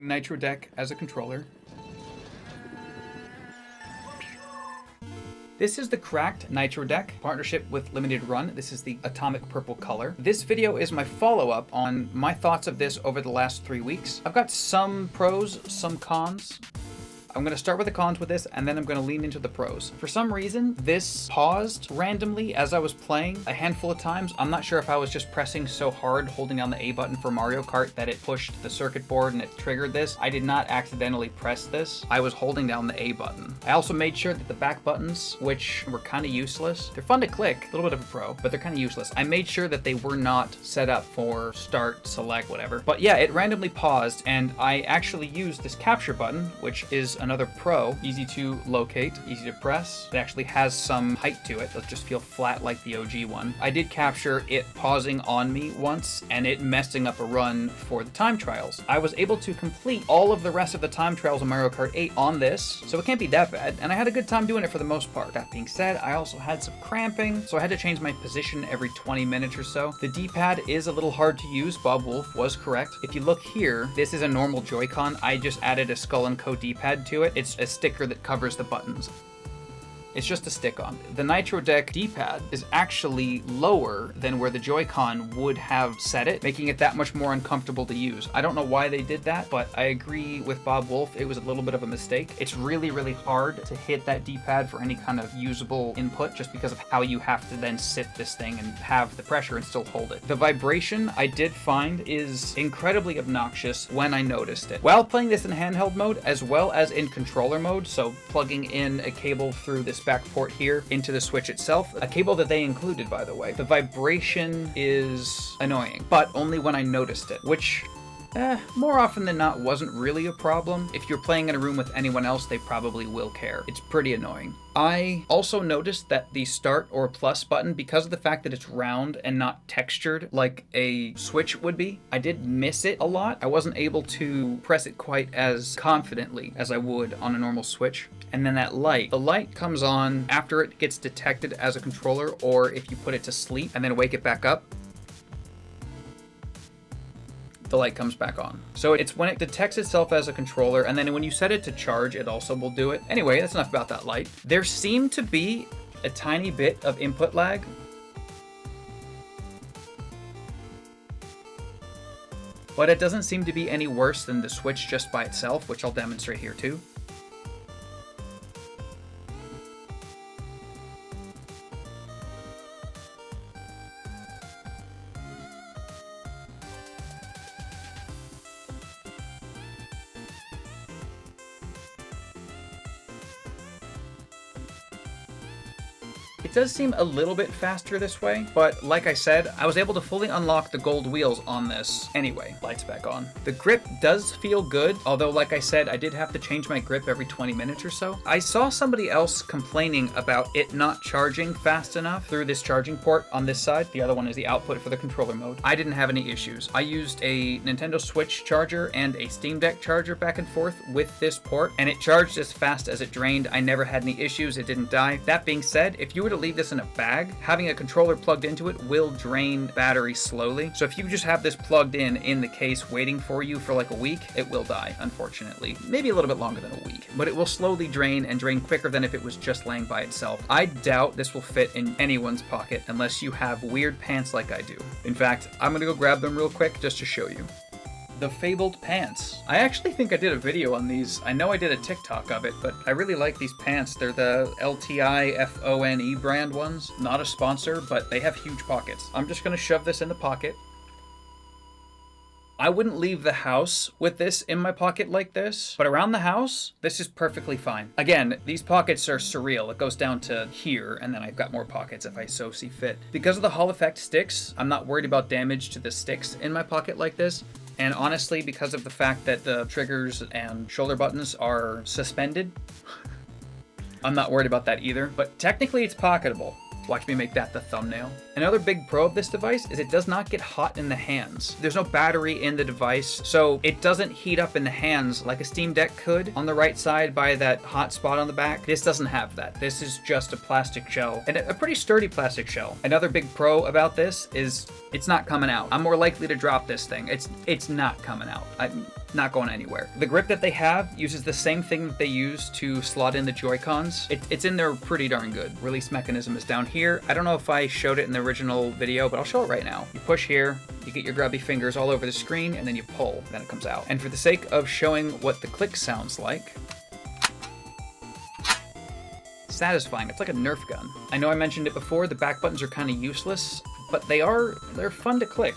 Nitro Deck as a controller. This is the cracked Nitro Deck, partnership with Limited Run. This is the atomic purple color. This video is my follow-up on my thoughts of this over the last 3 weeks. I've got some pros, some cons. I'm going to start with the cons with this, and then I'm going to lean into the pros. For some reason, this paused randomly as I was playing a handful of times. I'm not sure if I was just pressing so hard, holding down the A button for Mario Kart, that it pushed the circuit board and it triggered this. I did not accidentally press this. I was holding down the A button. I also made sure that the back buttons, which were kind of useless, they're fun to click, a little bit of a pro, but they're kind of useless. I made sure that they were not set up for start, select, whatever. But yeah, it randomly paused, and I actually used this capture button, which is another pro. Easy to locate, easy to press. It actually has some height to it. It'll just feel flat like the OG one. I did capture it pausing on me once and it messing up a run for the time trials. I was able to complete all of the rest of the time trials in Mario Kart 8 on this, so it can't be that bad, and I had a good time doing it for the most part. That being said, I also had some cramping, so I had to change my position every 20 minutes or so. The D-pad is a little hard to use. Bob Wolf was correct. If you look here, this is a normal Joy-Con. I just added a Skull and Co D-pad to it. It's a sticker that covers the buttons. It's just a stick-on. The Nitro Deck D-pad is actually lower than where the Joy-Con would have set it, making it that much more uncomfortable to use. I don't know why they did that, but I agree with Bob Wolf. It was a little bit of a mistake. It's really, really hard to hit that D-pad for any kind of usable input just because of how you have to then sit this thing and have the pressure and still hold it. The vibration I did find is incredibly obnoxious when I noticed it. While playing this in handheld mode as well as in controller mode, so plugging in a cable through this back port here into the Switch itself, a cable that they included, by the way. The vibration is annoying, but only when I noticed it, which more often than not wasn't really a problem. If you're playing in a room with anyone else, they probably will care. It's pretty annoying. I also noticed that the start or plus button, because of the fact that it's round and not textured like a Switch would be, I did miss it a lot. I wasn't able to press it quite as confidently as I would on a normal Switch. And then that light. The light comes on after it gets detected as a controller, or if you put it to sleep and then wake it back up, the light comes back on. So it's when it detects itself as a controller, and then when you set it to charge, it also will do it. Anyway, that's enough about that light. There seemed to be a tiny bit of input lag. But it doesn't seem to be any worse than the Switch just by itself, which I'll demonstrate here too. It does seem a little bit faster this way, but like I said, I was able to fully unlock the gold wheels on this anyway. Lights back on. The grip does feel good, although like I said, I did have to change my grip every 20 minutes or so. I saw somebody else complaining about it not charging fast enough through this charging port on this side. The other one is the output for the controller mode. I didn't have any issues. I used a Nintendo Switch charger and a Steam Deck charger back and forth with this port, and it charged as fast as it drained. I never had any issues. It didn't die. That being said, if you were to leave this in a bag, having a controller plugged into it will drain battery slowly. So if you just have this plugged in the case waiting for you for like a week, it will die, unfortunately. Maybe a little bit longer than a week, but it will slowly drain and drain quicker than if it was just laying by itself. I doubt this will fit in anyone's pocket unless you have weird pants like I do. In fact, I'm gonna go grab them real quick just to show you. The fabled pants. I actually think I did a video on these. I know I did a TikTok of it, but I really like these pants. They're the LTIFONE brand ones. Not a sponsor, but they have huge pockets. I'm just gonna shove this in the pocket. I wouldn't leave the house with this in my pocket like this, but around the house, this is perfectly fine. Again, these pockets are surreal. It goes down to here, and then I've got more pockets if I so see fit. Because of the Hall effect sticks, I'm not worried about damage to the sticks in my pocket like this. And honestly, because of the fact that the triggers and shoulder buttons are suspended, I'm not worried about that either. But technically it's pocketable. Watch me make that the thumbnail. Another big pro of this device is it does not get hot in the hands. There's no battery in the device, so it doesn't heat up in the hands like a Steam Deck could on the right side by that hot spot on the back. This doesn't have that. This is just a plastic shell, and a pretty sturdy plastic shell. Another big pro about this is it's not coming out. I'm more likely to drop this thing. It's not coming out. not going anywhere. The grip that they have uses the same thing that they use to slot in the Joy-Cons. It's in there pretty darn good. Release mechanism is down here. I don't know if I showed it in the original video, but I'll show it right now. You push here, you get your grubby fingers all over the screen, and then you pull, then it comes out. And for the sake of showing what the click sounds like, satisfying. It's like a Nerf gun. I know I mentioned it before, the back buttons are kind of useless, but they're fun to click.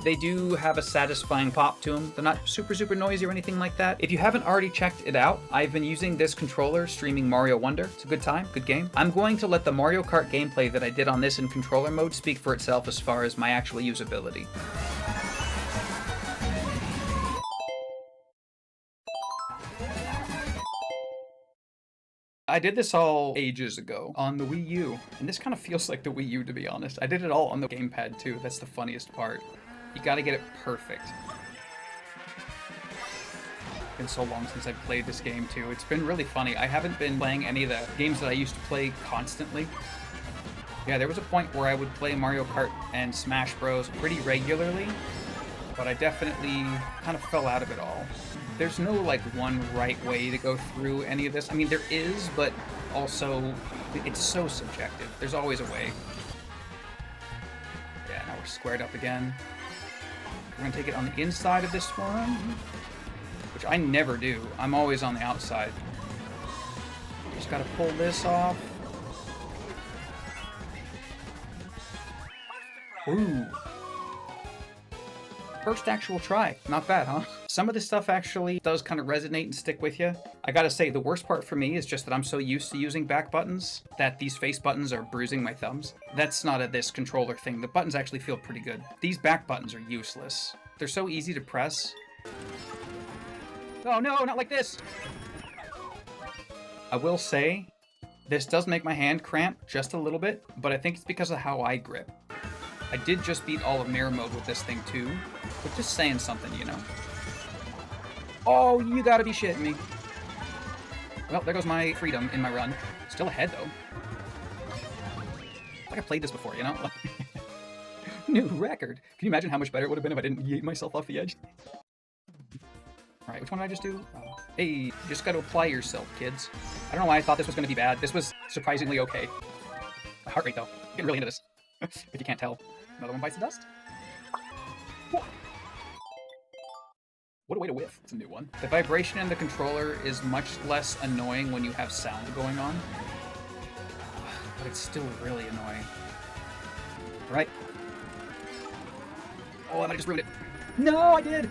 They do have a satisfying pop to them. They're not super noisy or anything like that. If you haven't already checked it out, I've been using this controller streaming Mario Wonder. It's a good time, good game. I'm going to let the Mario Kart gameplay that I did on this in controller mode speak for itself as far as my actual usability. I did this all ages ago on the Wii U, and this kind of feels like the Wii U, to be honest. I did it all on the gamepad too. That's the funniest part. You gotta get it perfect. It's been so long since I've played this game too. It's been really funny. I haven't been playing any of the games that I used to play constantly. Yeah, there was a point where I would play Mario Kart and Smash Bros. Pretty regularly, but I definitely kind of fell out of it all. There's no like one right way to go through any of this. I mean, there is, but also it's so subjective. There's always a way. Yeah, now we're squared up again. We're gonna take it on the inside of this one, which I never do. I'm always on the outside. Just gotta pull this off. Ooh. First actual try. Not bad, huh? Some of this stuff actually does kind of resonate and stick with you. I gotta say, the worst part for me is just that I'm so used to using back buttons that these face buttons are bruising my thumbs. That's not a this controller thing. The buttons actually feel pretty good. These back buttons are useless. They're so easy to press. Oh no, not like this! I will say, this does make my hand cramp just a little bit, but I think it's because of how I grip. I did just beat all of mirror mode with this thing too, but just saying something, you know. Oh, you gotta be shitting me. Well, there goes my freedom in my run. Still ahead, though. Like I played this before, you know? New record. Can you imagine how much better it would have been if I didn't yeet myself off the edge? Alright, which one did I just do? Oh. Hey, you just gotta apply yourself, kids. I don't know why I thought this was gonna be bad. This was surprisingly okay. My heart rate, though. Getting really into this. If you can't tell. Another one bites the dust. What a way to whiff. It's a new one. The vibration in the controller is much less annoying when you have sound going on. But it's still really annoying. Right? Oh, I might have just ruined it. No, I did!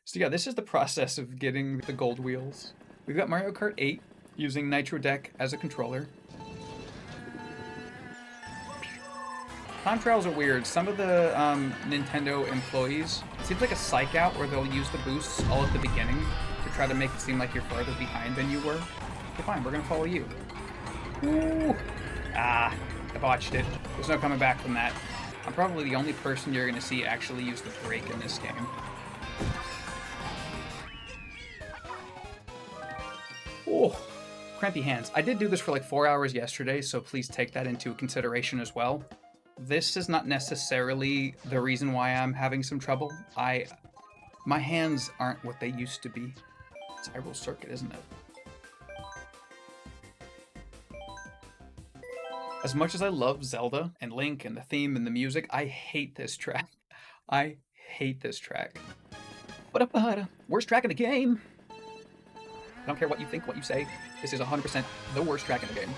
So yeah, this is the process of getting the gold wheels. We've got Mario Kart 8 using Nitro Deck as a controller. Time trials are weird. Some of the Nintendo employees, it seems like a psych out where they'll use the boosts all at the beginning to try to make it seem like you're farther behind than you were. Okay, fine, we're gonna follow you. Ooh. Ah, I botched it. There's no coming back from that. I'm probably the only person you're gonna see actually use the brake in this game. Oh, crampy hands. I did do this for like 4 hours yesterday, so please take that into consideration as well. This is not necessarily the reason why I'm having some trouble. My hands aren't what they used to be. It's Hyrule Circuit, isn't it? As much as I love Zelda and Link and the theme and the music, I hate this track. I hate this track. Worst track in the game. I don't care what you think, what you say. This is 100% the worst track in the game.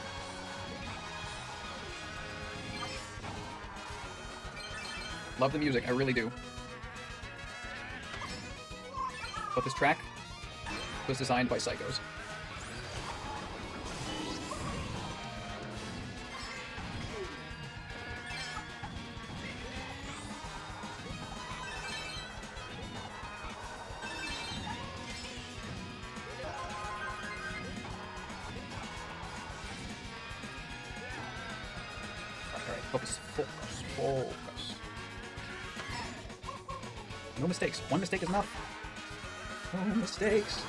Love the music, I really do. But this track was designed by psychos. Alright, focus, focus, focus. No mistakes. One mistake is enough. No mistakes.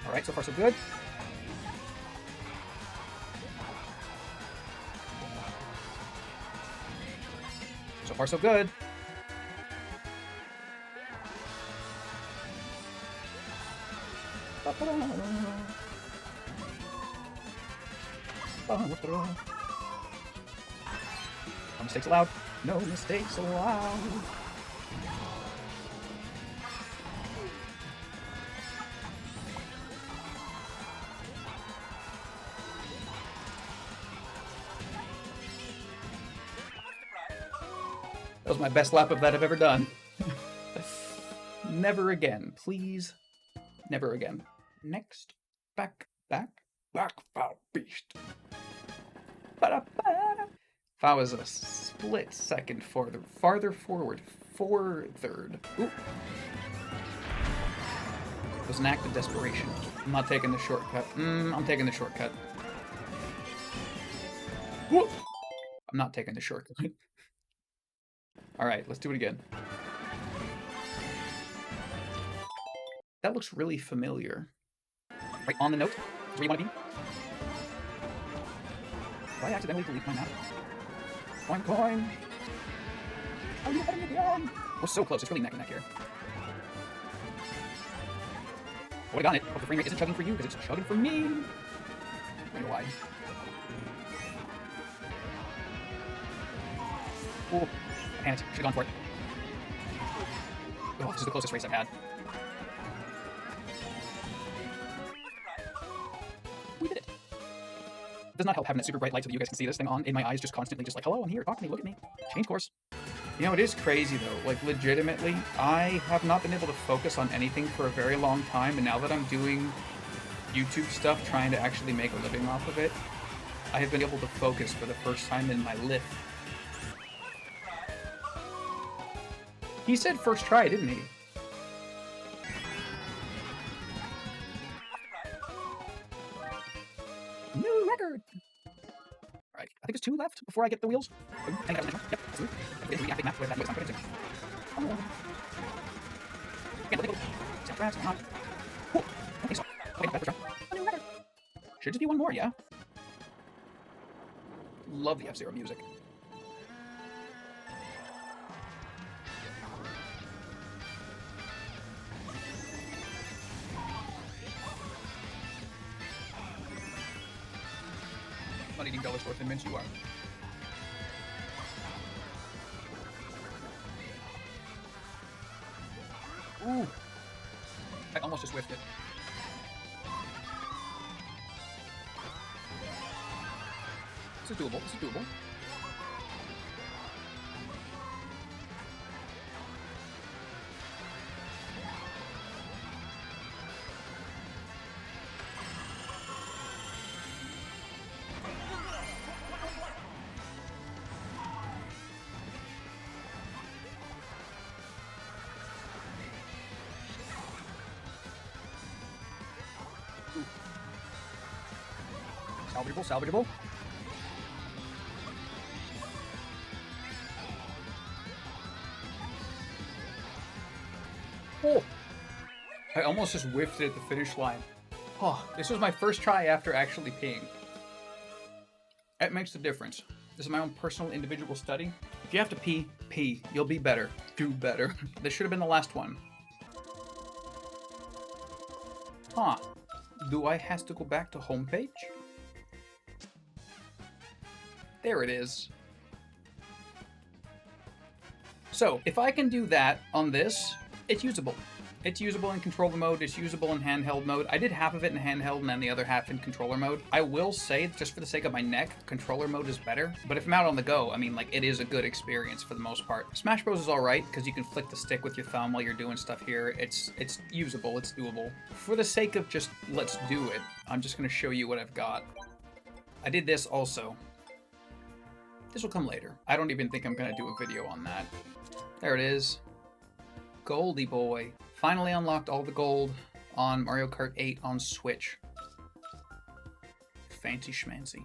Alright, so far so good. far, so good. No mistakes allowed. No mistakes allowed. That was my best lap of that I've ever done. Never again, please. Never again. Next. Back, foul beast. If I was a split second farther forward, third. Ooh. It was an act of desperation. I'm not taking the shortcut. I'm taking the shortcut. Woo! I'm not taking the shortcut. Alright, let's do it again. That looks really familiar. Right on the note. Where you want to be? Did I accidentally delete my map? Coin, coin! Are you having it again? We're so close. It's really neck and neck here. I would've gotten it. Hope the frame rate isn't chugging for you, because it's chugging for me. I know why. Ooh. I panicked. Should've gone for it. Oh, this is the closest race I've had. We did it. It does not help having that super bright light so that you guys can see this thing on in my eyes, just constantly just like, hello, I'm here, talk to me, look at me, change course. You know, it is crazy though, like legitimately, I have not been able to focus on anything for a very long time, and now that I'm doing YouTube stuff, trying to actually make a living off of it, I have been able to focus for the first time in my life. He said first try, didn't he? New record! Alright, I think there's 2 left before I get the wheels. Oh, I think I got the next one. Yep, that's it. Get a reactive map where that noise I'm putting into. Should just be 1 more, yeah? Love the F-Zero music. Not eating dollar store Thin Mints, you are. Ooh! I almost just whiffed it. This is doable, this is doable. Salvageable, salvageable. Oh! I almost just whiffed it at the finish line. Oh, this was my first try after actually peeing. That makes the difference. This is my own personal individual study. If you have to pee, pee. You'll be better. Do better. This should have been the last one. Huh. Do I have to go back to homepage? There it is. So, if I can do that on this, it's usable. It's usable in controller mode, it's usable in handheld mode. I did half of it in handheld and then the other half in controller mode. I will say, just for the sake of my neck, controller mode is better. But if I'm out on the go, I mean, like, it is a good experience for the most part. Smash Bros is alright, because you can flick the stick with your thumb while you're doing stuff here. It's usable, it's doable. For the sake of just, let's do it, I'm just going to show you what I've got. I did this also. This will come later. I don't even think I'm going to do a video on that. There it is. Goldie boy. Finally unlocked all the gold on Mario Kart 8 on Switch. Fancy schmancy.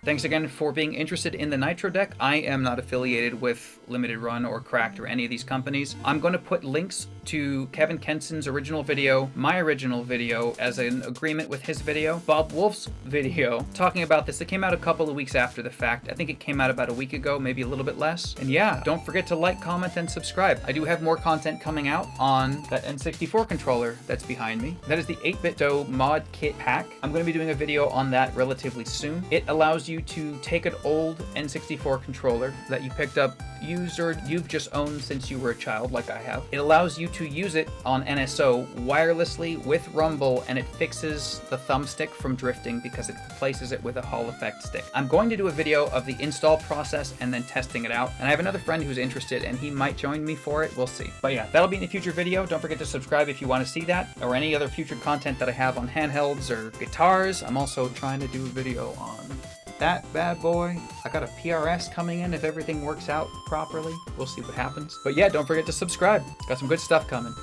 Thanks again for being interested in the Nitro Deck. I am not affiliated with Limited Run or Cracked or any of these companies. I'm going to put links to Kevin Kenson's original video, my original video as an agreement with his video, Bob Wolf's video talking about this. It came out a couple of weeks after the fact. I think it came out about a week ago, maybe a little bit less. And yeah, don't forget to like, comment, and subscribe. I do have more content coming out on that N64 controller that's behind me. That is the 8BitDo mod kit pack. I'm going to be doing a video on that relatively soon. It allows you to take an old N64 controller that you picked up used or you've just owned since you were a child like I have. It allows you to use it on NSO wirelessly with rumble, and it fixes the thumbstick from drifting because it replaces it with a Hall effect stick. I'm going to do a video of the install process and then testing it out, and I have another friend who's interested and he might join me for it. We'll see. But yeah, that'll be in a future video. Don't forget to subscribe if you want to see that or any other future content that I have on handhelds or guitars. I'm also trying to do a video on that bad boy. I got a PRS coming in if everything works out properly. We'll see what happens. But yeah, don't forget to subscribe. Got some good stuff coming.